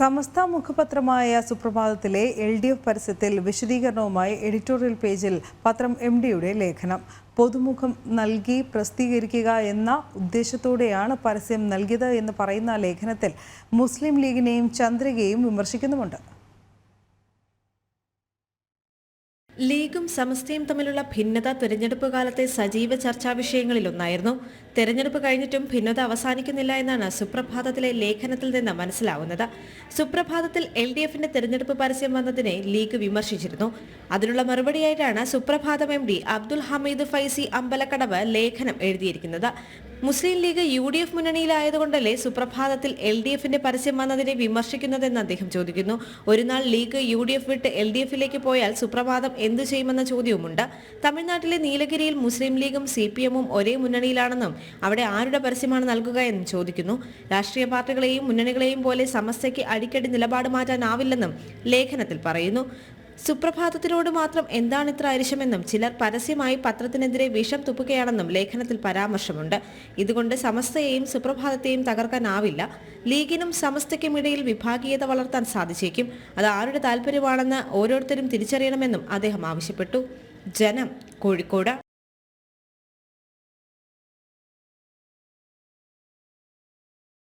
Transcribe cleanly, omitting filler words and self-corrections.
സമസ്ത മുഖപത്രമായ സുപ്രഭാതത്തിലെ LDF പരസ്യത്തിൽ വിശദീകരണവുമായി editorial പേജിൽ പത്രം MDയുടെ ലേഖനം. പൊതുമുഖം നൽകി പ്രസിദ്ധീകരിക്കുക എന്ന ഉദ്ദേശത്തോടെയാണ് പരസ്യം നൽകിയത് എന്ന് പറയുന്ന ലേഖനത്തിൽ മുസ്ലിം ലീഗിനെയും ചന്ദ്രികയെയും വിമർശിക്കുന്നുമുണ്ട്. ലീഗും സമസ്തയും തമ്മിലുള്ള ഭിന്നത തെരഞ്ഞെടുപ്പ് കാലത്തെ സജീവ ചർച്ചാ വിഷയങ്ങളിലൊന്നായിരുന്നു. തെരഞ്ഞെടുപ്പ് കഴിഞ്ഞിട്ടും ഭിന്നത അവസാനിക്കുന്നില്ല എന്നാണ് സുപ്രഭാതത്തിലെ ലേഖനത്തിൽ നിന്ന് മനസ്സിലാവുന്നത്. സുപ്രഭാതത്തിൽ LDFന്റെ തെരഞ്ഞെടുപ്പ് പരസ്യം വന്നതിനെ ലീഗ് വിമർശിച്ചിരുന്നു. അതിനുള്ള മറുപടിയായിട്ടാണ് സുപ്രഭാതം MD അബ്ദുൽ ഹമീദ് ഫൈസി അമ്പലക്കടവ് ലേഖനം എഴുതിയിരിക്കുന്നത്. മുസ്ലിം ലീഗ് UDF മുന്നണിയിലായതുകൊണ്ടല്ലേ സുപ്രഭാതത്തിൽ LDFന്റെ പരസ്യം വന്നതിനെ വിമർശിക്കുന്നതെന്ന് അദ്ദേഹം ചോദിക്കുന്നു. ഒരു നാൾ ലീഗ് UDF വിട്ട് LDFിലേക്ക് പോയാൽ സുപ്രഭാതം എന്തു ചെയ്യുമെന്ന ചോദ്യവുമുണ്ട്. തമിഴ്നാട്ടിലെ നീലഗിരിയിൽ മുസ്ലിം ലീഗും CPMഉം ഒരേ മുന്നണിയിലാണെന്നും അവിടെ ആരുടെ പരസ്യമാണ് നൽകുക എന്നും ചോദിക്കുന്നു. രാഷ്ട്രീയ പാർട്ടികളെയും മുന്നണികളെയും പോലെ സമസ്തയ്ക്ക് അടിക്കടി നിലപാട് മാറ്റാനാവില്ലെന്നും ലേഖനത്തിൽ പറയുന്നു. സുപ്രഭാതത്തിനോട് മാത്രം എന്താണ് ഇത്ര അരിശമെന്നും ചിലർ പരസ്യമായി പത്രത്തിനെതിരെ വിഷം തുപ്പുകയാണെന്നും ലേഖനത്തിൽ പരാമർശമുണ്ട്. ഇതുകൊണ്ട് സമസ്തയെയും സുപ്രഭാതത്തെയും തകർക്കാനാവില്ല. ലീഗിനും സമസ്തയ്ക്കും ഇടയിൽ വിഭാഗീയത വളർത്താൻ സാധിച്ചേക്കും. അത് ആരുടെ താല്പര്യമാണെന്ന് ഓരോരുത്തരും തിരിച്ചറിയണമെന്നും അദ്ദേഹം ആവശ്യപ്പെട്ടു. ജനം, കോഴിക്കോട്.